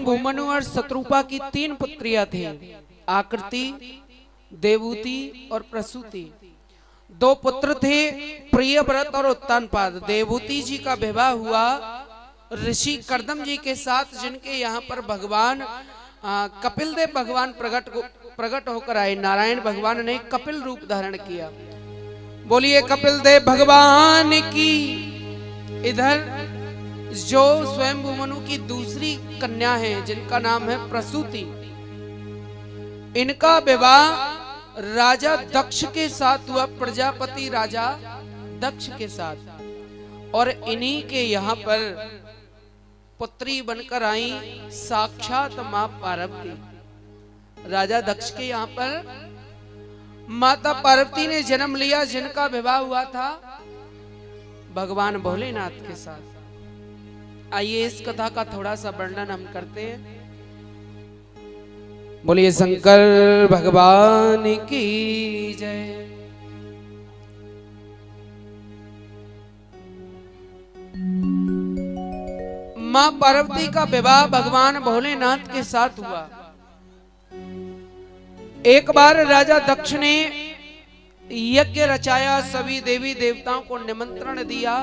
भूमनु और शत्रुपा की 3 पुत्रियां थी, आकृति, देवूति और प्रसूति। 2 पुत्र थे, प्रियव्रत और उत्तानपाद। देवूति जी का विवाह हुआ ऋषि कर्दम जी के साथ, जिनके यहाँ पर भगवान कपिल देव भगवान प्रकट होकर आए। नारायण भगवान ने कपिल रूप धारण किया। बोलिए कपिल देव भगवान की। इधर जो स्वयं भूमनु की दूसरी कन्या है, जिनका नाम है प्रसूति, इनका विवाह राजा दक्ष के साथ हुआ, प्रजापति राजा दक्ष के साथ। और इन्हीं के यहाँ पर पुत्री बनकर आई साक्षात मां पार्वती। राजा दक्ष के यहाँ पर माता पार्वती ने जन्म लिया, जिनका विवाह हुआ था भगवान भोलेनाथ के साथ। आइए इस कथा का थोड़ा सा वर्णन हम करते हैं। बोलिए शंकर भगवान की जय। मां पार्वती का विवाह भगवान भोलेनाथ के साथ हुआ। एक बार राजा दक्ष ने यज्ञ रचाया, सभी देवी देवताओं को निमंत्रण दिया।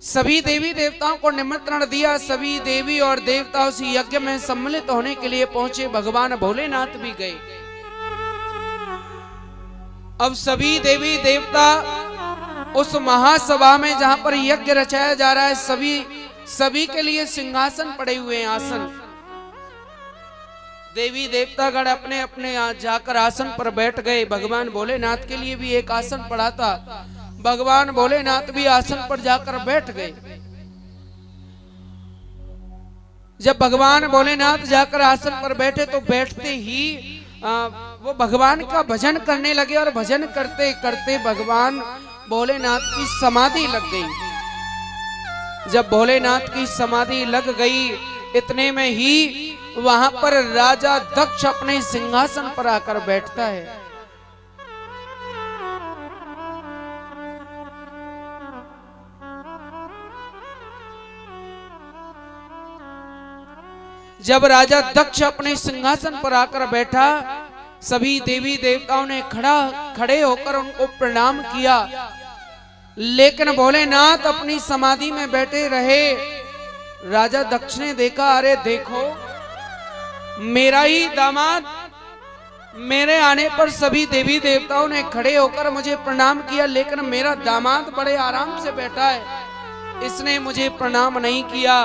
सभी देवी देवताओं को निमंत्रण दिया। सभी देवी और देवता उस यज्ञ में सम्मिलित होने के लिए पहुंचे। भगवान भोलेनाथ भी गए। अब सभी देवी देवता उस महासभा में, जहां पर यज्ञ रचाया जा रहा है, सभी के लिए सिंहासन पड़े हुए हैं, आसन। देवी देवतागण अपने अपने जाकर आसन पर बैठ गए। भगवान भोलेनाथ के लिए भी एक आसन पड़ा था। भगवान भोलेनाथ भी आसन पर जाकर बैठ गए। जब भगवान भोलेनाथ जाकर आसन पर बैठे तो बैठते ही वो भगवान का भजन करने लगे। और भजन करते करते भगवान भोलेनाथ की समाधि लग गई। जब भोलेनाथ की समाधि लग गई, इतने में ही वहां पर राजा दक्ष अपने सिंहासन पर आकर बैठता है। जब राजा दक्ष अपने सिंहासन पर आकर बैठा, सभी देवी देवताओं ने खड़े होकर उनको प्रणाम किया। लेकिन भोलेनाथ अपनी समाधि में बैठे रहे। राजा दक्ष ने देखा, अरे देखो, मेरा ही दामाद, मेरे आने पर सभी देवी देवताओं ने खड़े होकर मुझे प्रणाम किया, लेकिन मेरा दामाद बड़े आराम से बैठा है, इसने मुझे प्रणाम नहीं किया।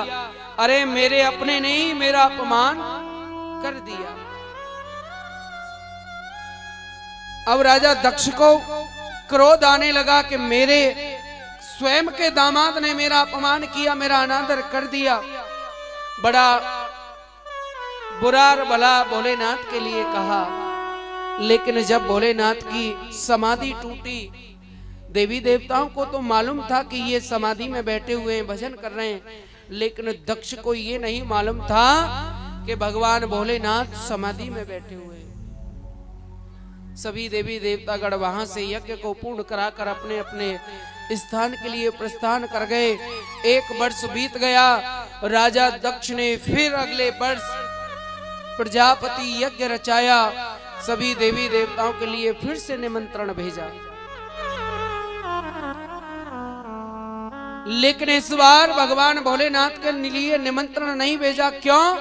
अरे मेरे अपने ने ही मेरा अपमान कर दिया। अब राजा दक्ष को क्रोध आने लगा कि मेरे स्वयं के दामाद ने मेरा अपमान किया, मेरा अनादर कर दिया। बड़ा बुरा भला भोलेनाथ के लिए कहा। लेकिन जब भोलेनाथ की समाधि टूटी, देवी देवताओं को तो मालूम था कि ये समाधि में बैठे हुए हैं, भजन कर रहे हैं, लेकिन दक्ष को ये नहीं मालूम था कि भगवान भोलेनाथ समाधि में बैठे हुए हैं। सभी देवी देवतागण वहां से यज्ञ को पूर्ण कराकर अपने अपने स्थान के लिए प्रस्थान कर गए। 1 वर्ष बीत गया। राजा दक्ष ने फिर अगले वर्ष प्रजापति यज्ञ रचाया। सभी देवी देवताओं के लिए फिर से निमंत्रण भेजा। लेकिन इस बार भगवान भोलेनाथ के लिए निमंत्रण नहीं भेजा। क्यों?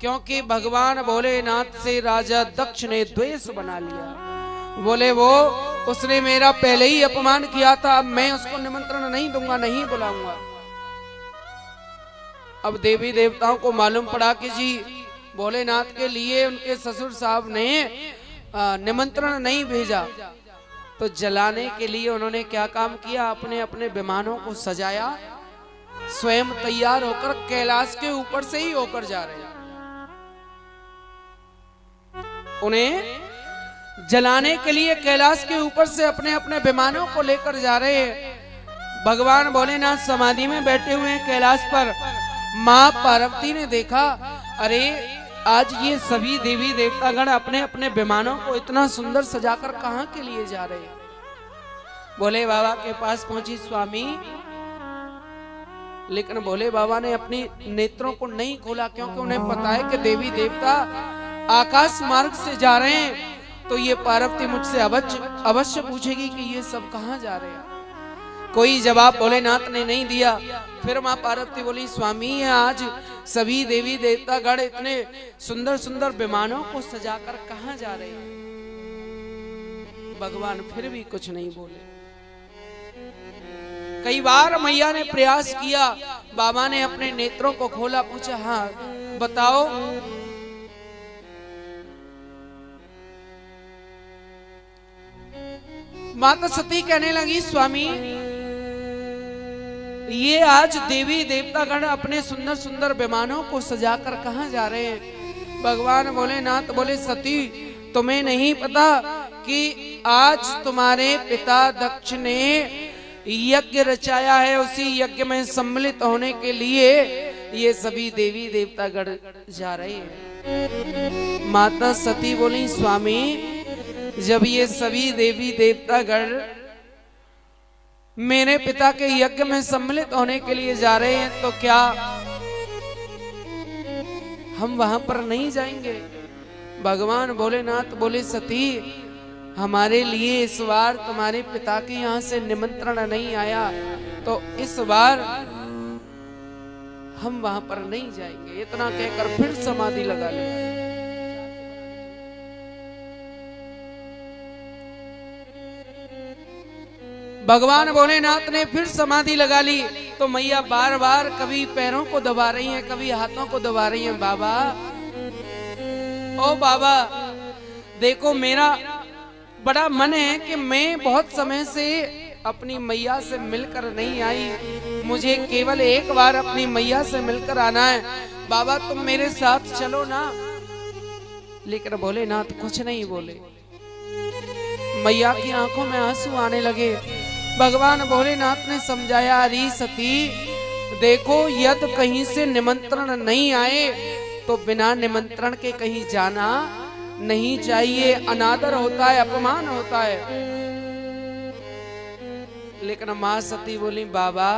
क्योंकि भगवान भोलेनाथ से राजा दक्ष ने द्वेष बना लिया। बोले वो उसने मेरा पहले ही अपमान किया था, अब मैं उसको निमंत्रण नहीं दूंगा, नहीं बुलाऊंगा। अब देवी देवताओं को मालूम पड़ा कि जी भोलेनाथ के लिए उनके ससुर साहब ने निमंत्रण नहीं भेजा, तो जलाने के लिए उन्होंने क्या काम किया, अपने अपने विमानों को सजाया, स्वयं तैयार होकर कैलाश के ऊपर से ही होकर जा रहे हैं। उन्हें जलाने के लिए कैलाश के ऊपर से अपने अपने विमानों को लेकर जा रहे हैं। भगवान भोलेनाथ समाधि में बैठे हुए हैं कैलाश पर। मां पार्वती ने देखा, अरे आज ये सभी देवी देवतागण अपने अपने विमानों को इतना सुंदर सजाकर कहां के लिए जा रहे हैं। भोले बाबा के पास पहुंची स्वामी, लेकिन भोले बाबा ने अपनी नेत्रों को नहीं खोला, क्योंकि उन्हें पता है कि देवी देवता आकाश मार्ग से जा रहे हैं, तो ये पार्वती मुझसे अवश्य पूछेगी कि ये सब कहां जा रहे हैं। कोई जवाब भोलेनाथ ने नहीं दिया। फिर मां पार्वती बोली, स्वामी आज सभी देवी देवता गण इतने सुंदर सुंदर विमानों को सजाकर कहां जा रहे हैं। भगवान फिर भी कुछ नहीं बोले। कई बार मैया ने प्रयास किया, बाबा ने अपने नेत्रों को खोला, पूछा हाँ बताओ। माता सती कहने लगी, स्वामी ये आज देवी देवतागण अपने सुंदर सुंदर विमानों को सजाकर कहां जा रहे हैं। भगवान भोलेनाथ बोले, सती तुम्हें नहीं पता कि आज तुम्हारे पिता दक्ष ने यज्ञ रचाया है, उसी यज्ञ में सम्मिलित होने के लिए ये सभी देवी देवतागण जा रहे हैं। माता सती बोली, स्वामी जब ये सभी देवी देवतागण मेरे पिता के यज्ञ में सम्मिलित होने के लिए जा रहे हैं, तो क्या हम वहां पर नहीं जाएंगे। भगवान भोलेनाथ बोले, सती हमारे लिए इस बार तुम्हारे पिता के यहाँ से निमंत्रण नहीं आया, तो इस बार हम वहां पर नहीं जाएंगे। इतना कहकर फिर समाधि लगा ली। भगवान भोलेनाथ ने फिर समाधि लगा ली, तो मैया बार बार कभी पैरों को दबा रही हैं, कभी हाथों को दबा रही हैं। बाबा ओ बाबा देखो, मेरा बड़ा मन है कि मैं बहुत समय से अपनी मैया से मिलकर नहीं आई, मुझे केवल एक बार अपनी मैया से मिलकर आना है। बाबा तुम मेरे साथ चलो ना। लेकिन भोलेनाथ कुछ नहीं बोले। मैया की आंखों में आंसू आने लगे। भगवान भोलेनाथ ने समझाया, अरे सती देखो, यदि कहीं से निमंत्रण नहीं आए तो बिना निमंत्रण के कहीं जाना नहीं चाहिए, अनादर होता है, अपमान होता है। लेकिन मां सती बोली, बाबा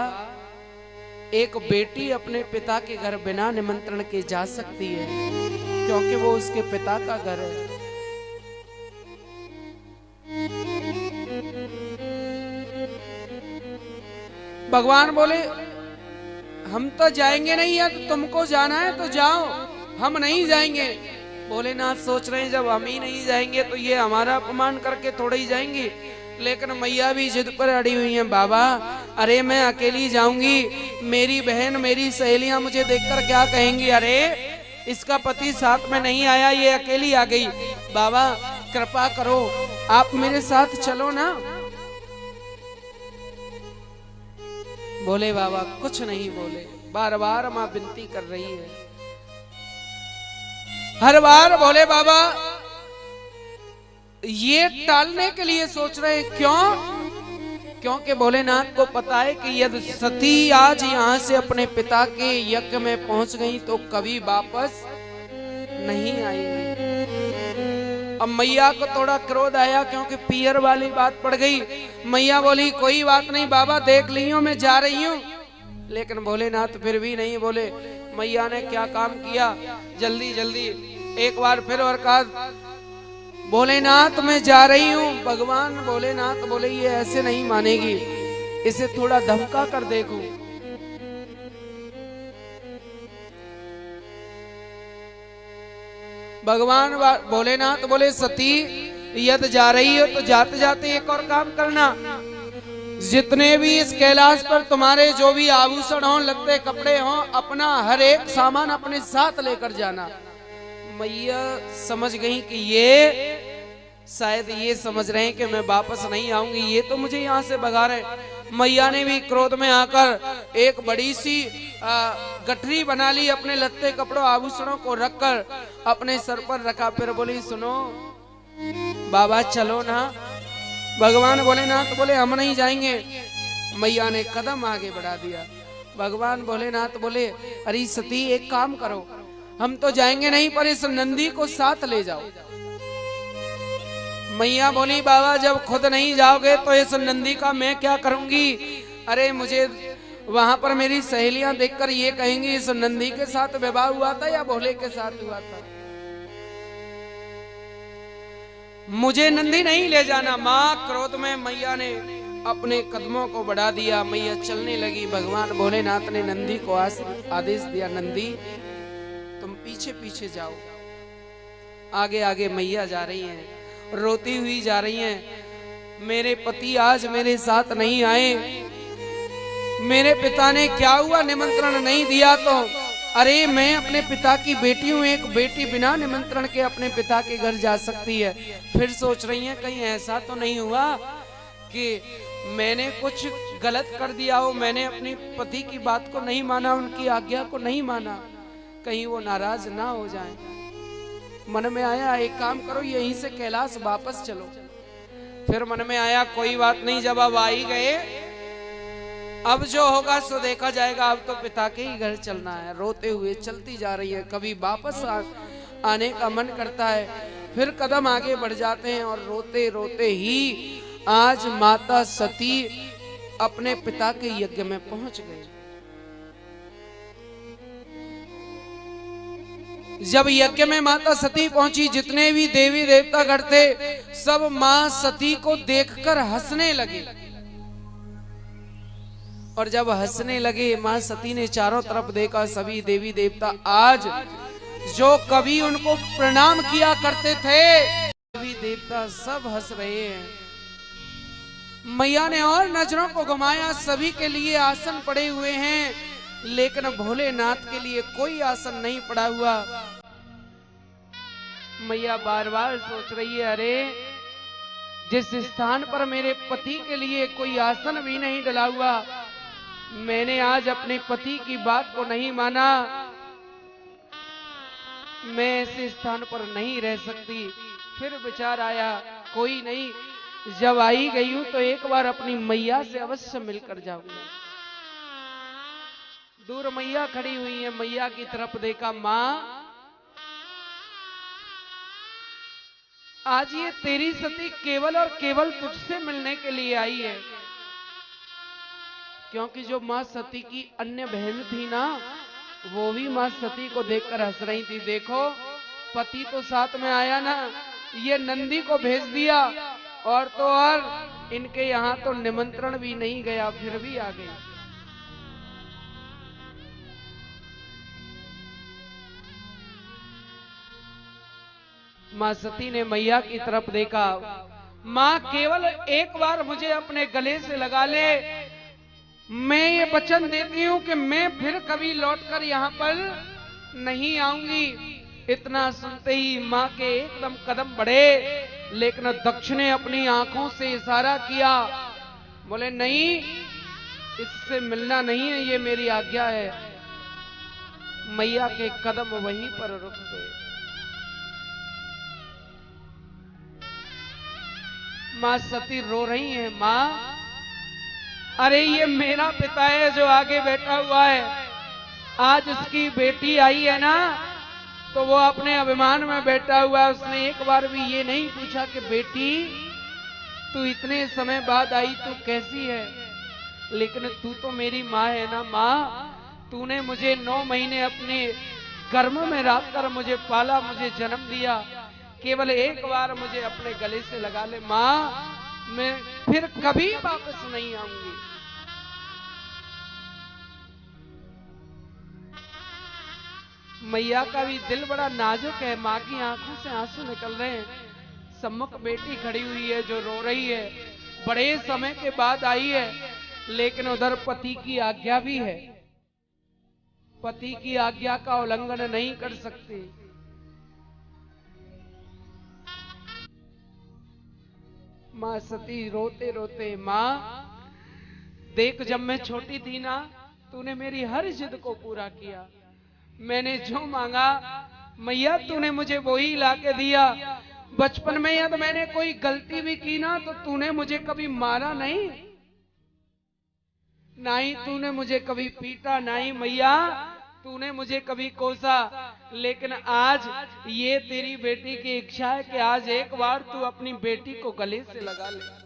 एक बेटी अपने पिता के घर बिना निमंत्रण के जा सकती है, क्योंकि वो उसके पिता का घर है। भगवान बोले, हम तो जाएंगे नहीं, या तो तुमको जाना है तो जाओ, हम नहीं जाएंगे। भोलेनाथ सोच रहे हैं जब हम ही नहीं जाएंगे तो ये हमारा अपमान करके थोड़ा ही जाएंगी। लेकिन मैया भी जिद पर अड़ी हुई हैं। बाबा अरे मैं अकेली जाऊंगी, मेरी बहन मेरी सहेलियां मुझे देखकर क्या कहेंगी, अरे इसका पति साथ में नहीं आया, ये अकेली आ गई। बाबा कृपा करो, आप मेरे साथ चलो ना। बोले बाबा कुछ नहीं बोले। बार बार मां विनती कर रही है। हर बार बोले बाबा ये टालने के लिए सोच रहे हैं। क्यों? क्योंकि भोलेनाथ को पता है कि यदि सती आज यहाँ से अपने पिता के यज्ञ में पहुंच गई तो कभी वापस नहीं आएंगी। अब मैया को थोड़ा क्रोध आया, क्योंकि पियर वाली बात पड़ गई। मैया बोली, कोई बात नहीं बाबा, देख लियो मैं जा रही हूँ। लेकिन भोलेनाथ फिर भी नहीं बोले। मैया ने क्या काम किया, जल्दी जल्दी एक बार फिर और कहा, भोलेनाथ मैं जा रही हूँ। भगवान भोलेनाथ बोले, ये ऐसे नहीं मानेगी, इसे थोड़ा धमका कर देखो। भगवान भोलेनाथ बोले, सती यदि जा रही हो तो जाते जाते एक और काम करना, जितने भी इस कैलाश पर तुम्हारे जो भी आभूषण हो, लगते कपड़े हो, अपना हर एक सामान अपने साथ लेकर जाना। मैया समझ गई कि ये शायद ये समझ रहे हैं कि मैं वापस नहीं आऊंगी, ये तो मुझे यहाँ से भगा रहे। मैया ने भी क्रोध में आकर एक बड़ी सी गठरी बना ली, अपने लत्ते कपड़ों आभूषणों को रखकर अपने सर पर रखा। फिर बोली, सुनो बाबा चलो ना। भगवान भोलेनाथ बोले, हम नहीं जाएंगे। मैया ने कदम आगे बढ़ा दिया। भगवान भोलेनाथ बोले, अरे सती एक काम करो, हम तो जाएंगे नहीं, पर इस नंदी को साथ ले जाओ। मैया बोली बाबा जब खुद नहीं जाओगे तो इस नंदी का मैं क्या करूंगी। अरे मुझे वहां पर मेरी सहेलियां देखकर ये कहेंगी इस नंदी के साथ विवाह हुआ था या भोले के साथ हुआ था। मुझे नंदी नहीं ले जाना। मां क्रोध में मैया ने अपने कदमों को बढ़ा दिया। मैया चलने लगी। भगवान भोलेनाथ ने नंदी को आदेश दिया, नंदी तुम पीछे पीछे जाओ। आगे आगे मैया जा रही हैं, रोती हुई जा रही हैं। मेरे पति आज मेरे साथ नहीं आए, मेरे पिता ने क्या हुआ निमंत्रण नहीं दिया तो। अरे मैं अपने पिता की बेटी हूं, एक बेटी बिना निमंत्रण के अपने पिता के घर जा सकती है। फिर सोच रही हैं कहीं ऐसा तो नहीं हुआ कि मैंने कुछ गलत कर दिया हो, मैंने अपने पति की बात को नहीं माना, उनकी आज्ञा को नहीं माना, कहीं वो नाराज ना हो जाएं। मन में आया एक काम करो यहीं से कैलाश वापस चलो। फिर मन में आया कोई बात नहीं, जब अब आ ही गए अब जो होगा सो देखा जाएगा, अब तो पिता के ही घर चलना है। रोते हुए चलती जा रही है। कभी वापस आने का मन करता है, फिर कदम आगे बढ़ जाते हैं और रोते रोते ही आज माता सती अपने पिता के यज्ञ में पहुंच गई। जब यज्ञ में माता सती पहुंची, जितने भी देवी देवता गण थे सब मां सती को देखकर हंसने लगे। और जब हंसने लगे मां सती ने चारों तरफ देखा, सभी देवी देवता आज जो कभी उनको प्रणाम किया करते थे देवी देवता सब हंस रहे हैं। मैया ने और नजरों को घुमाया, सभी के लिए आसन पड़े हुए हैं, लेकिन भोलेनाथ के लिए कोई आसन नहीं पड़ा हुआ। मैया बार बार सोच रही है, अरे जिस स्थान पर मेरे पति के लिए कोई आसन भी नहीं डला हुआ, मैंने आज अपने पति की बात को नहीं माना, मैं ऐसे स्थान पर नहीं रह सकती। फिर विचार आया कोई नहीं, जब आई गई हूं तो एक बार अपनी मैया से अवश्य मिलकर जाऊंगा। दूर मैया खड़ी हुई है, मैया की तरफ देखा, मां आज ये तेरी सती केवल और केवल तुझसे मिलने के लिए आई है। क्योंकि जो मां सती की अन्य बहन थी ना, वो भी मां सती को देखकर हंस रही थी। देखो पति तो साथ में आया ना, ये नंदी को भेज दिया और तो और इनके यहां तो निमंत्रण भी नहीं गया, फिर भी आ गई। मां सती ने मैया की तरफ देखा, मां केवल एक बार मुझे अपने गले से लगा ले, मैं ये वचन देती हूं कि मैं फिर कभी लौटकर यहां पर नहीं आऊंगी। इतना सुनते ही मां के एकदम कदम बढ़े, लेकिन दक्ष ने अपनी आंखों से इशारा किया, बोले नहीं इससे मिलना नहीं है, ये मेरी आज्ञा है। मैया के कदम वहीं पर रुक गए। मां सती रो रही है, मां अरे ये मेरा पिता है जो आगे बैठा हुआ है, आज उसकी बेटी आई है ना तो वो अपने अभिमान में बैठा हुआ है। उसने एक बार भी ये नहीं पूछा कि बेटी तू इतने समय बाद आई, तू कैसी है। लेकिन तू तो मेरी माँ है ना, माँ तूने मुझे 9 महीने अपने गर्भ में रख कर मुझे पाला, मुझे जन्म दिया, केवल एक बार मुझे अपने गले से लगा ले माँ, मैं फिर कभी वापस नहीं आऊंगी। मैया का भी दिल बड़ा नाजुक है, माँ की आंखों से आंसू निकल रहे हैं। सम्मुख बेटी खड़ी हुई है जो रो रही है, बड़े समय के बाद आई है, लेकिन उधर पति की आज्ञा भी है, पति की आज्ञा का उल्लंघन नहीं कर सकती। मां सती रोते रोते, मां देख जब मैं छोटी थी ना तूने मेरी हर जिद को पूरा किया, मैंने जो मांगा मैया तूने मुझे वही लाके दिया। बचपन में यदि मैंने कोई गलती भी की ना तो तूने मुझे कभी मारा नहीं, ना ही तूने मुझे कभी पीटा, ना ही मैया तूने मुझे कभी कोसा, लेकिन आज ये तेरी बेटी की इच्छा है कि आज एक बार तू अपनी बेटी को गले से लगा ले।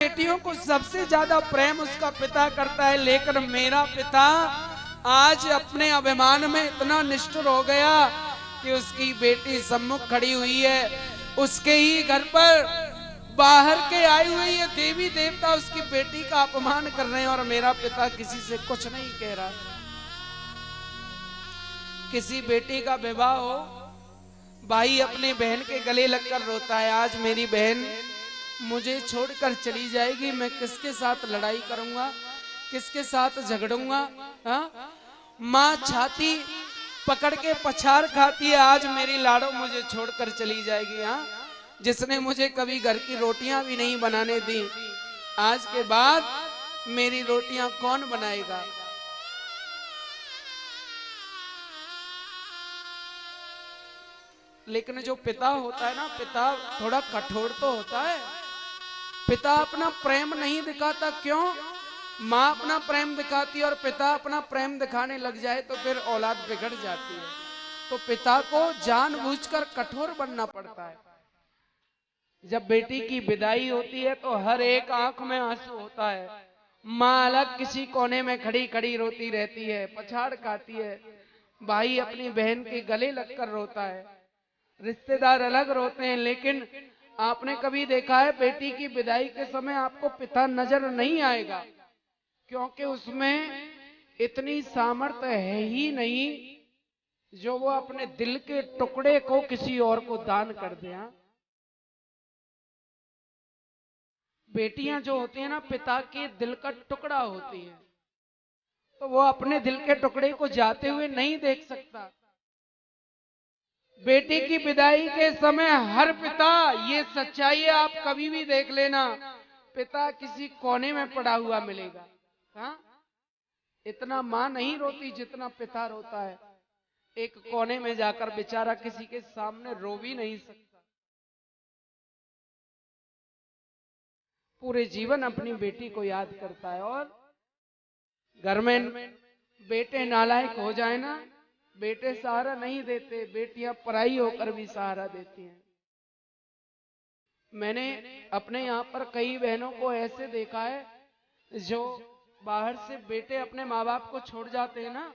बेटियों को सबसे ज्यादा प्रेम उसका पिता करता है, लेकिन मेरा पिता आज अपने अभिमान में इतना निष्ठुर हो गया कि उसकी बेटी सम्मुख खड़ी हुई है, उसके ही घर पर बाहर के आई हुई ये देवी देवता उसकी बेटी का अपमान कर रहे हैं और मेरा पिता किसी से कुछ नहीं कह रहा। किसी बेटी का विवाह हो, भाई अपने बहन के गले लगकर रोता है, आज मेरी बहन मुझे छोड़कर चली जाएगी, मैं किसके साथ लड़ाई करूंगा, किसके साथ झगड़ूंगा। माँ छाती पकड़ के पछाड़ खाती है, आज मेरी लाड़ो मुझे छोड़कर चली जाएगी। हाँ, जिसने मुझे कभी घर की रोटियां भी नहीं बनाने दी, आज के बाद मेरी रोटियां कौन बनाएगा। लेकिन जो पिता होता है ना, पिता थोड़ा कठोर तो होता है। पिता अपना प्रेम नहीं दिखाता, क्यों? माँ अपना प्रेम दिखाती है और पिता अपना प्रेम दिखाने लग जाए तो फिर औलाद बिगड़ जाती है। तो पिता को जानबूझकर कठोर बनना पड़ता है। जब बेटी की विदाई होती है तो हर एक आंख में आंसू होता है। माँ अलग किसी कोने में खड़ी खड़ी रोती रहती है, पछाड़ खाती है। भाई अपनी बहन के गले लगकर रोता है। रिश्तेदार अलग रोते हैं, लेकिन आपने कभी देखा है बेटी की विदाई के समय आपको पिता नजर नहीं आएगा, क्योंकि उसमें इतनी सामर्थ्य है ही नहीं जो वो अपने दिल के टुकड़े को किसी और को दान कर दे। बेटियां जो होती हैं ना, पिता के दिल का टुकड़ा होती है, तो वो अपने दिल के टुकड़े को जाते हुए नहीं देख सकता। बेटी की विदाई के समय हर पिता, ये सच्चाई है, आप कभी भी देख लेना, पिता किसी कोने में पड़ा हुआ मिलेगा। हाँ, इतना मां नहीं रोती जितना पिता रोता है। एक कोने में जाकर बेचारा किसी के सामने रो भी नहीं सकता। पूरे जीवन अपनी बेटी को याद करता है। और घर में बेटे नालायक हो जाए ना, बेटे सहारा नहीं देते, बेटियां पराई होकर भी सहारा देती हैं। मैंने अपने यहाँ पर कई बहनों को ऐसे देखा है जो बाहर से बेटे अपने माँ बाप को छोड़ जाते हैं ना,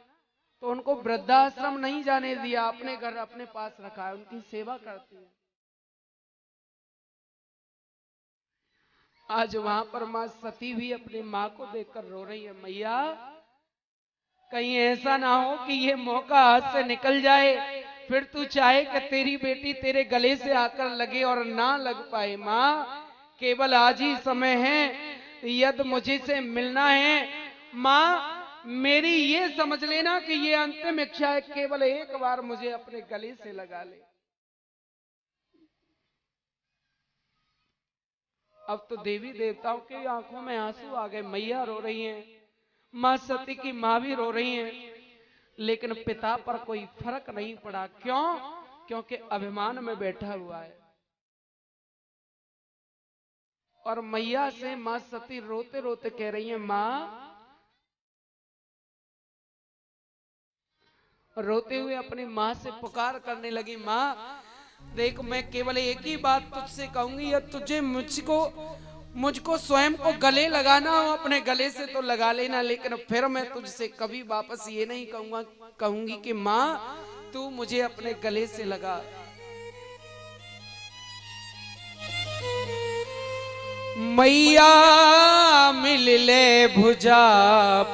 तो उनको वृद्धाश्रम नहीं जाने दिया, अपने घर अपने पास रखा है, उनकी सेवा करती है। आज वहां पर मां सती भी अपनी मां को देखकर रो रही है, मैया कहीं ऐसा ना हो कि ये मौका हाथ से निकल जाए, फिर तू चाहे कि तेरी बेटी तेरे गले से आकर लगे और ना लग पाए। मां, केवल आज ही समय है, यदि मुझे से मिलना है। मां, मेरी ये समझ लेना कि ये अंतिम इच्छा है, केवल एक बार मुझे अपने गले से लगा ले। अब तो देवी देवताओं की आंखों में आंसू आ गए, मैया रो रही हैं, मां सती की मां भी रो रही हैं, लेकिन पिता पर कोई फर्क नहीं पड़ा। क्यों? क्योंकि अभिमान में बैठा हुआ है। और मैया से मां सती रोते रोते कह रही है, मां, रोते हुए अपनी मां से पुकार करने लगी, मां देख, मैं केवल एक ही बात तुझसे कहूंगी, या तुझे मुझको स्वयं को गले लगाना हो, अपने गले से तो लगा लेना, लेकिन फिर मैं तुझसे कभी वापस ये नहीं कहूंगी कि मां तू मुझे अपने गले से लगा। मैया मिल ले भुजा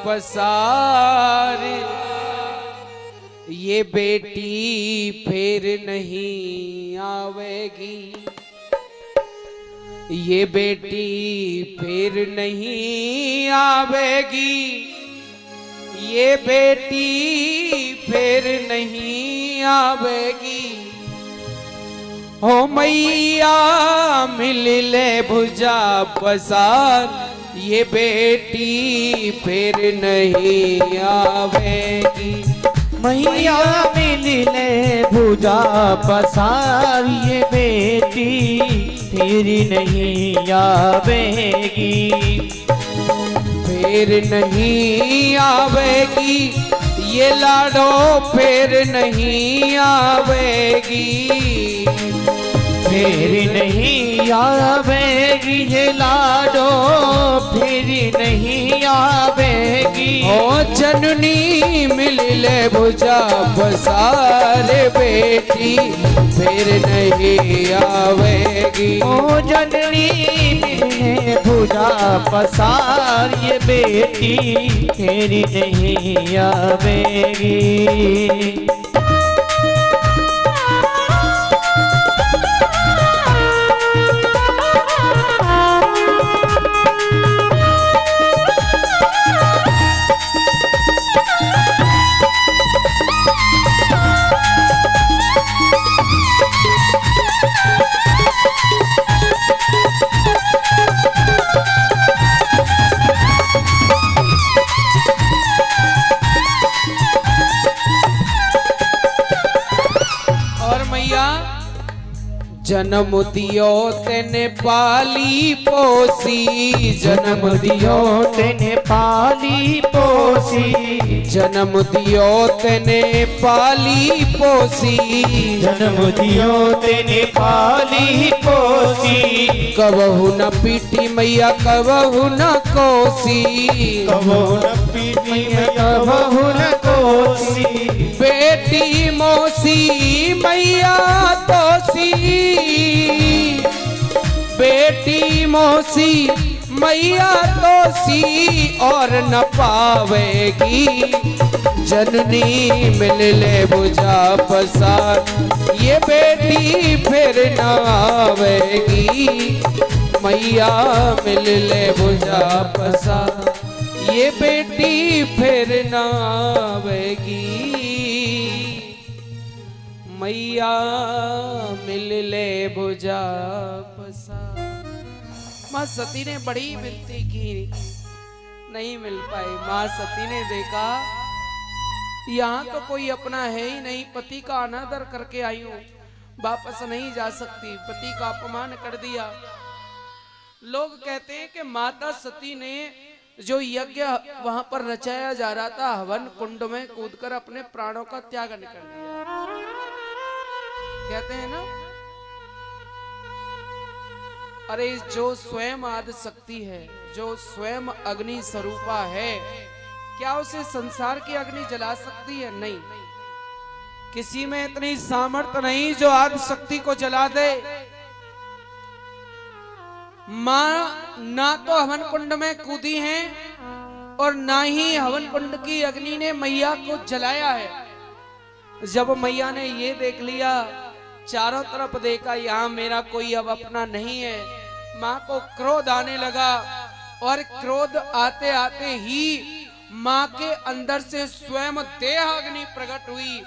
पसार, ये बेटी फिर नहीं आवेगी, ये बेटी फिर नहीं आवेगी, ये बेटी फिर नहीं आवेगी। हो मैया मिल ले भुजा पसार, ये बेटी फिर नहीं आवेगी। मैया मिल ले भुजा पसार, ये बेटी फिर नहीं आवेगी, फिर नहीं आवेगी, ये लाडो फिर नहीं आवेगी, फिर नहीं आवेगी, ये लाडो फिर नहीं आवेगी। ओ जननी मिल ले भुजा पसार, बेटी फिर नहीं आवेगी। ओ जननी मिल ले भुजा पसार, ये बेटी फिर नहीं आवेगी। जन्म दियो तेने पाली पोसी, जन्म दियो तेने पाली पोसी, जन्म दियो तेने पाली पोसी, जन्म दियो तेने पाली पोसी। कबहू न पीटी मैया कबहू न कोसी, कबहू न पीटी मैया कबहू न कोसी। बेटी मोसी मैया तो मौसी मैया तो सी और न पावेगी, जननी मिल ले बुझा पसार ये बेटी फिर न आवेगी, मैया मिल ले बुझा पसार ये बेटी फिर न आवेगी, मैया मिल ले बुझा पसार। माँ सती ने बड़ी विनती की, नहीं मिल पाई। माँ सती ने देखा यहाँ तो कोई अपना है ही नहीं, पति का अनादर करके आई हूँ, वापस नहीं जा सकती, पति का अपमान कर दिया। लोग कहते हैं कि माता सती ने जो यज्ञ वहां पर रचाया जा रहा था हवन कुंड में कूदकर अपने प्राणों का त्यागन कर दिया, कहते हैं ना। अरे जो स्वयं आदि शक्ति है, जो स्वयं अग्नि स्वरूपा है, क्या उसे संसार की अग्नि जला सकती है? नहीं, किसी में इतनी सामर्थ्य नहीं जो आदि शक्ति को जला दे। मां ना तो हवन कुंड में कूदी हैं और ना ही हवन कुंड की अग्नि ने मैया को जलाया है। जब मैया ने ये देख लिया, चारों तरफ देखा, यहाँ मेरा कोई अब अपना नहीं है, मां को क्रोध आने लगा और क्रोध आते आते ही मां के अंदर से स्वयं देह अग्नि प्रकट हुई,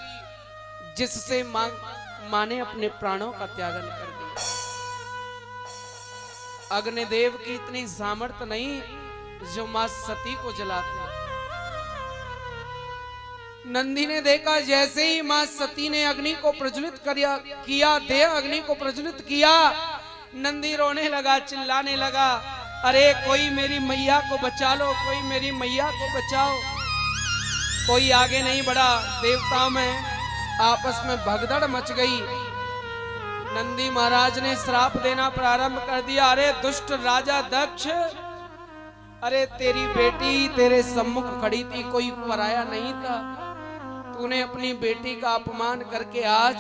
जिससे मां ने अपने प्राणों का त्यागन कर दिया। अग्निदेव की इतनी सामर्थ्य नहीं जो मां सती को जलाते। नंदी ने देखा जैसे ही मां सती ने अग्नि को प्रज्वलित किया, देह अग्नि को प्रज्वलित किया, नंदी रोने लगा, चिल्लाने लगा, अरे कोई मेरी मैया को बचा लो, कोई मेरी मैया को बचाओ। कोई आगे नहीं बढ़ा, देवताओं में आपस में भगदड़ मच गई। नंदी महाराज ने श्राप देना प्रारंभ कर दिया, अरे दुष्ट राजा दक्ष, अरे तेरी बेटी तेरे सम्मुख खड़ी थी, कोई पराया नहीं था, तूने अपनी बेटी का अपमान करके आज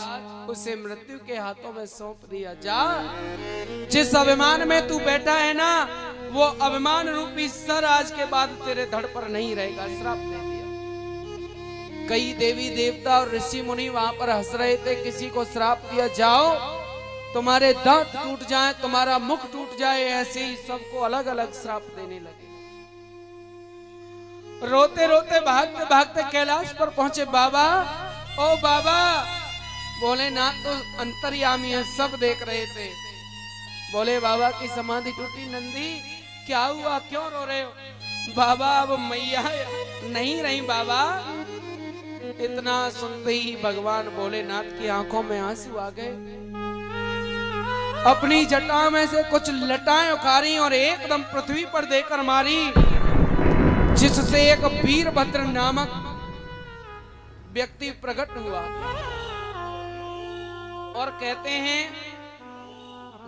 उसे मृत्यु के हाथों में सौंप दिया। जा, जिस अभिमान में तू बैठा है ना, वो अभिमान रूपी सर आज के बाद तेरे धड़ पर नहीं रहेगा। श्राप दे दिया। कई देवी देवता और ऋषि मुनि वहां पर हंस रहे थे, किसी को श्राप दिया, जाओ तुम्हारे दांत टूट जाए, तुम्हारा मुख टूट जाए, ऐसे ही सबको अलग अलग श्राप देने लगे। रोते रोते भागते भागते कैलाश पर पहुंचे। बाबा, ओ बाबा, बोले ना तो अंतर्यामी है, सब देख रहे थे। बोले बाबा की समाधि टूटी। नंदी क्या हुआ, क्यों रो रहे हो? बाबा अब मैया नहीं रही बाबा। इतना सुनते ही भगवान भोलेनाथ की आंखों में आंसू आ गए। अपनी जटा में से कुछ लटाएं उखाड़ी और एकदम पृथ्वी पर देकर मारी, जिससे एक वीरभद्र नामक व्यक्ति प्रकट हुआ। और कहते हैं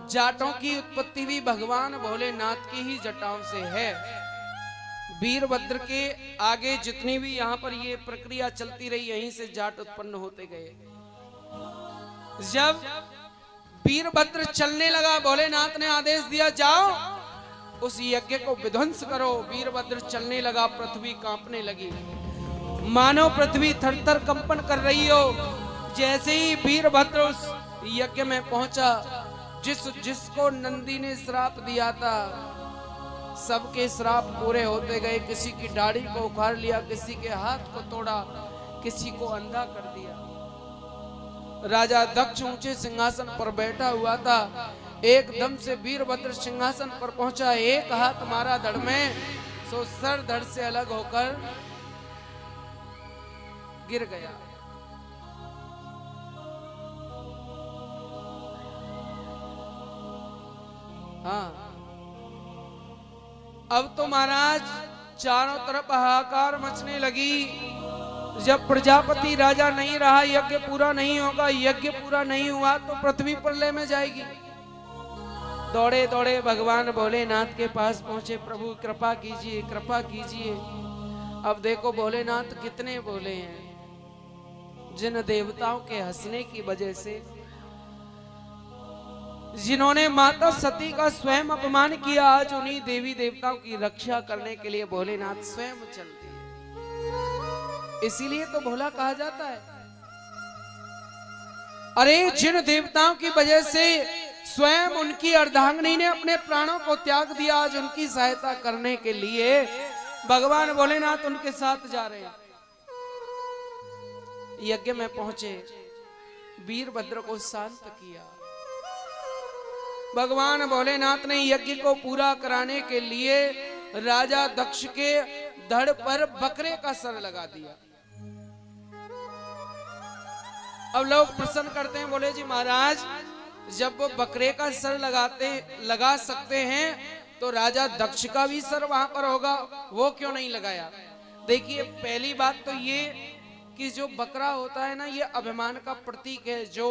जाटों की उत्पत्ति भी भगवान भोलेनाथ की ही जटाओं से है। वीरभद्र के आगे जितनी भी यहाँ पर ये प्रक्रिया चलती रही, यहीं से जाट उत्पन्न होते गए। जब वीरभद्र चलने लगा, भोलेनाथ ने आदेश दिया, जाओ उस यज्ञ को विध्वंस करो। वीरभद्र चलने लगा, पृथ्वी कांपने लगी, मानो पृथ्वी थरथर कंपन कर रही हो। जैसे ही वीरभद्र उस यज्ञ में पहुंचा, जिसको नंदी ने श्राप दिया था, सबके श्राप पूरे होते गए। किसी की दाढ़ी को उखाड़ लिया, किसी के हाथ को तोड़ा, किसी को अंधा कर दिया। राजा दक्ष ऊंचे सिंहासन पर बैठा हुआ था, एकदम से वीरभद्र सिंहासन पर पहुंचा, एक हाथ मारा धड़ में, सो सर धड़ से अलग होकर गिर गया। हाँ, अब तो महाराज चारों तरफ हाहाकार मचने लगी। जब प्रजापति राजा नहीं रहा, यज्ञ पूरा नहीं होगा, यज्ञ पूरा नहीं हुआ तो पृथ्वी प्रलय में जाएगी। दौड़े दौड़े भगवान भोलेनाथ के पास पहुंचे, प्रभु कृपा कीजिए, कृपा कीजिए। अब देखो भोलेनाथ कितने बोले हैं, जिन देवताओं के हंसने की वजह से जिन्होंने माता सती का स्वयं अपमान किया, आज उन्हीं देवी देवताओं की रक्षा करने के लिए भोलेनाथ स्वयं चलते हैं। इसीलिए तो भोला कहा जाता है। अरे जिन देवताओं की वजह से स्वयं उनकी अर्धांगिनी ने अपने प्राणों को त्याग दिया, आज उनकी सहायता करने के लिए भगवान भोलेनाथ उनके साथ जा रहे हैं। यज्ञ में पहुंचे, वीरभद्र को शांत किया। भगवान भोलेनाथ ने यज्ञ को पूरा कराने के लिए राजा दक्ष के धड़ पर बकरे का सर लगा दिया। अब लोग प्रश्न करते हैं, बोले जी महाराज, जब वो बकरे का सर लगा सकते हैं तो राजा दक्ष का भी सर वहां पर होगा, वो क्यों नहीं लगाया? देखिए, पहली बात तो ये कि जो बकरा होता है ना, ये अभिमान का प्रतीक है। जो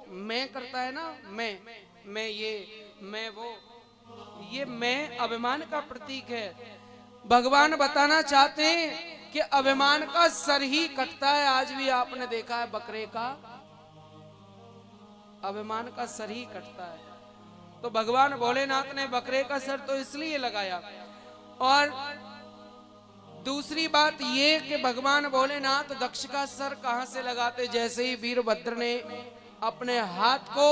मैं करता है ना, मैं ये, मैं वो, ये मैं अभिमान का प्रतीक है। भगवान बताना चाहते हैं कि अभिमान का सर ही कटता है। आज भी आपने देखा है बकरे का अभिमान का सर ही कटता है। तो भगवान भोलेनाथ ने बकरे का सर तो इसलिए लगाया। और दूसरी बात ये कि भगवान भोलेनाथ दक्ष का सर कहां से लगाते? जैसे ही वीरभद्र ने अपने हाथ को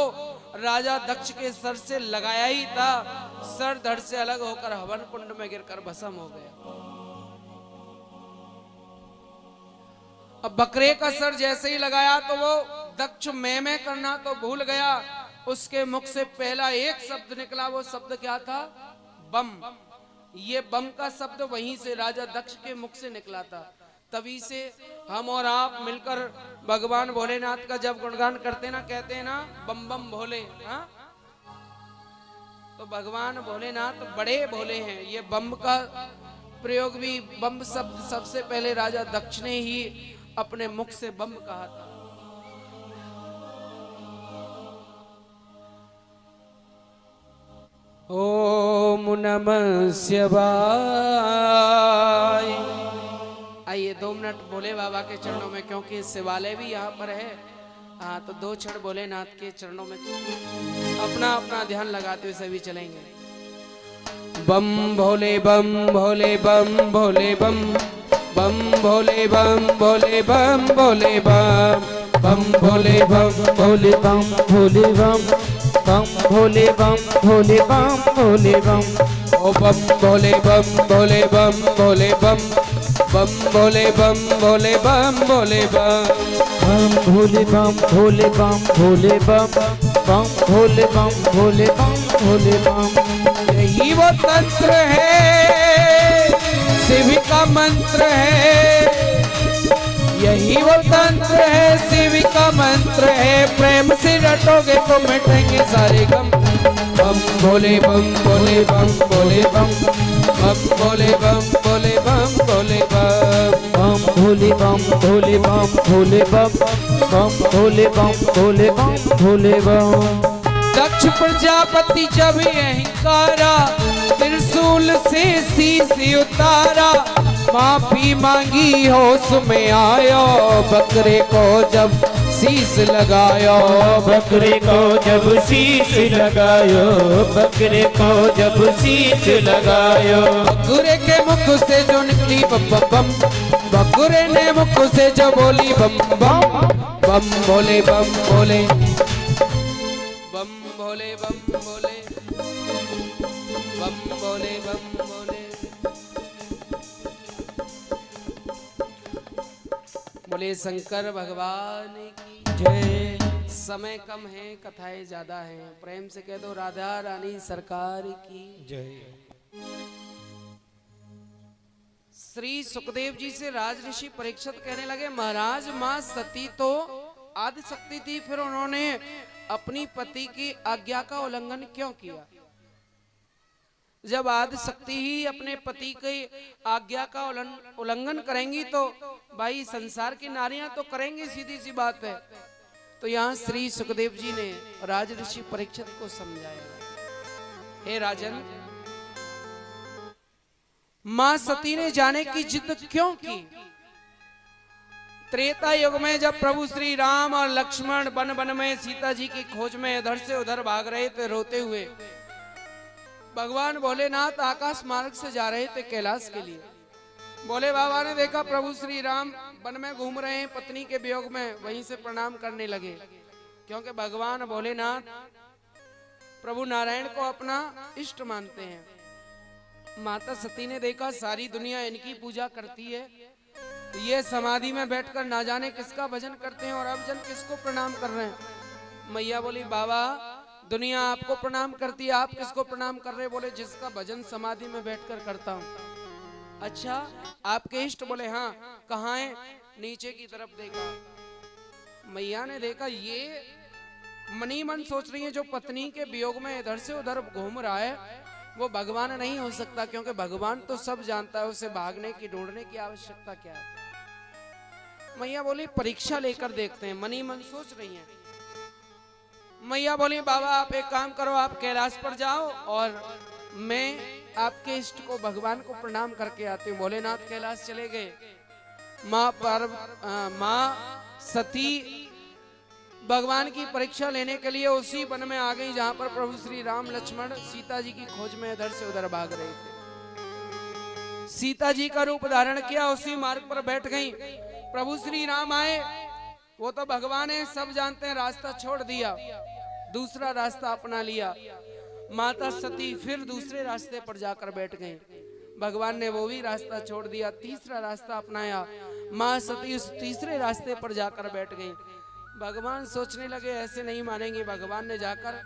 राजा दक्ष के सर से लगाया ही था, सर धड़ से अलग होकर हवन कुंड में गिरकर भस्म हो गया। अब बकरे का सर जैसे ही लगाया तो वो दक्ष मैं करना तो भूल गया। उसके मुख से पहला एक शब्द निकला, वो शब्द क्या था? बम। ये बम का शब्द वहीं से राजा दक्ष के मुख से निकला था। तभी से हम और आप मिलकर भगवान भोलेनाथ का जब गुणगान करते ना, कहते हैं ना बम बम भोले। हाँ, तो भगवान भोलेनाथ बड़े भोले हैं। ये बम का प्रयोग भी, बम शब्द सबसे पहले राजा दक्ष ने ही अपने मुख से बम कहा था। ओम नमः शिवाय। आइए 2 मिनट भोले बाबा के चरणों में, क्योंकि शिवालय भी यहाँ पर है। हाँ, तो 2 क्षण भोलेनाथ के चरणों में अपना अपना ध्यान लगाते हुए सभी चलेंगे। बम भोले बम भोले बम भोले बम बम भोले बम भोले बम भोले बम बम भोले बम भोले बम भोले बम बम भोले बम भोले बम भोले बम। ओ बम भोले बम भोले बम भोले बम बम भोले बम भोले बम भोले बम बम भोले बम भोले बम भोले बम बम भोले बम भोले बम भोले बम। यही वो तंत्र है, शिव का मंत्र है। यही वो तंत्र है, शिव का मंत्र है। प्रेम से रटोगे तो मिटेंगे सारे गम। बम भोले बम भोले बम भोले बम बम भोले बम भोले बम भोले बम बम भोले बम भोले बम भोले बम बम भोले बम भोले बम भोले बम। दक्ष प्रजापति जब अहंकारा, त्रिशूल से शीश उतारा। माफी मांगी होश में आयो, बकरे को जब शीश लगायो। बकरे को जब शीश लगायो, बकरे को जब शीश लगायो। बकरे के मुख से जो निकली बम बम बम, बकरे ने मुख से जो बोली बम बम बम भोले बम भोले बम भोले बम भोले बम भोले बम भोले। बोले शंकर भगवान की जय। समय कम है, कथाएं ज्यादा हैं। प्रेम से कह दो राधा रानी सरकार की जय। श्री सुखदेव जी से राज ऋषि परीक्षित कहने लगे, महाराज मां सती तो आदि शक्ति थी, फिर उन्होंने अपनी पति की आज्ञा का उल्लंघन क्यों किया? जब आदि शक्ति ही अपने पति की आज्ञा का उल्लंघन करेंगी तो भाई संसार की नारियां तो करेंगी, सीधी सी बात है। तो यहाँ श्री सुखदेव जी ने राज ऋषि परीक्षित को समझाया, हे राजन, मां सती ने जाने की जिद क्यों की? त्रेता युग में जब प्रभु श्री राम और लक्ष्मण वन वन में सीता जी की खोज में इधर से उधर भाग रहे थे रोते हुए, भगवान भोलेनाथ आकाश मार्ग से जा रहे थे कैलाश के लिए। भोले बाबा ने देखा प्रभु श्री राम वन में घूम रहे हैं पत्नी के वियोग में, वहीं से प्रणाम करने लगे, क्योंकि भगवान भोलेनाथ प्रभु नारायण को अपना इष्ट मानते हैं। माता सती ने देखा सारी दुनिया इनकी पूजा करती है, ये समाधि में बैठकर ना जाने किसका भजन करते हैं और अब जन किसको प्रणाम कर रहे हैं। मैया बोली बाबा दुनिया आपको प्रणाम करती है, आप किसको प्रणाम कर रहे हैं? बोले जिसका भजन समाधि में बैठकर करता हूँ। अच्छा आपके इष्ट? बोले हाँ। कहाँ है? नीचे की तरफ देखा। मैया ने देखा ये मनी मन सोच रही है जो पत्नी के वियोग में इधर से उधर घूम रहा है वो भगवान नहीं हो सकता, क्योंकि भगवान तो सब जानता है, उसे भागने की ढूंढने की आवश्यकता क्या है। मैया बोली परीक्षा लेकर देखते हैं, मनी मन सोच रही हैं। मैया बोली बाबा आप एक काम करो, आप कैलाश पर जाओ और मैं आपके इष्ट को भगवान को प्रणाम करके आती हूँ। भोलेनाथ कैलाश चले गए। माँ सती भगवान की परीक्षा लेने के लिए उसी वन में आ गई जहां पर प्रभु श्री राम लक्ष्मण सीता जी की खोज में इधर से उधर भाग रहे थे। सीता जी का रूप धारण किया, उसी मार्ग पर बैठ गई। प्रभु श्री राम आए, वो तो भगवान है सब जानते हैं, रास्ता छोड़ दिया, दूसरा रास्ता अपना लिया। माता सती फिर दूसरे रास्ते पर जाकर बैठ गई। भगवान ने वो भी रास्ता छोड़ दिया, तीसरा रास्ता अपनाया। माँ सती उस तीसरे रास्ते पर जाकर बैठ गई। भगवान सोचने लगे ऐसे नहीं मानेंगे। भगवान ने जाकर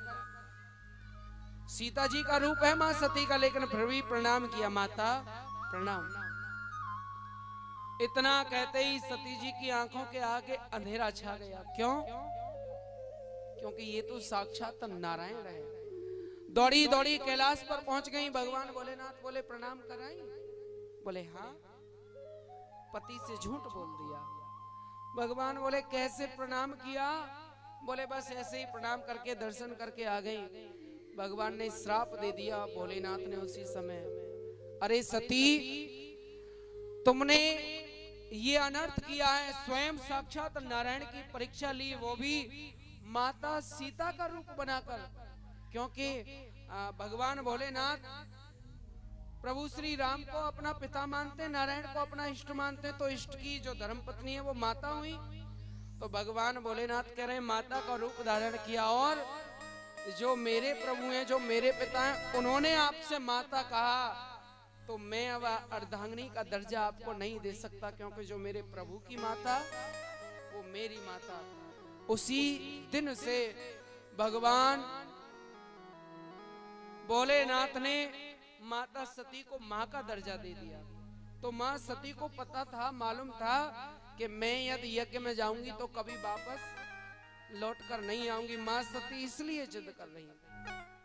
सीता जी का रूप है मां सती का, लेकिन फिर भी प्रणाम किया, माता प्रणाम। इतना कहते ही सती जी की आंखों के आगे अंधेरा छा गया। क्यों? क्योंकि ये तो साक्षात नारायण है। दौड़ी दौड़ी कैलाश पर पहुंच गई। भगवान भोलेनाथ बोले प्रणाम कराई? बोले हाँ। पति से झूठ बोल दिया। भगवान बोले कैसे प्रणाम किया? बोले बस ऐसे ही प्रणाम करके दर्शन करके आ गई। भगवान ने श्राप दे दिया भोलेनाथ ने उसी समय, अरे सती तुमने ये अनर्थ किया है, स्वयं साक्षात नारायण की परीक्षा ली, वो भी माता सीता का रूप बनाकर। क्योंकि भगवान भोलेनाथ प्रभु श्री राम को अपना पिता मानते, नारायण को अपना इष्ट मानते, तो इष्ट की जो धर्म पत्नी है वो माता हुई। तो भगवान भोलेनाथ कह रहे हैं माता का रूप धारण किया, और जो मेरे प्रभु हैं, जो मेरे पिता हैं, उन्होंने आपसे माता कहा, तो मैं अब अर्धांगिनी का दर्जा आपको नहीं दे सकता, क्योंकि जो मेरे प्रभु की माता वो मेरी माता। उसी दिन से भगवान भोलेनाथ ने माता सती को माँ का दर्जा दे दिया। तो माँ सती को पता था, मालूम था कि मैं यदि यज्ञ में जाऊंगी तो कभी वापस लौट कर नहीं आऊंगी। माँ सती इसलिए जिद कर रही है।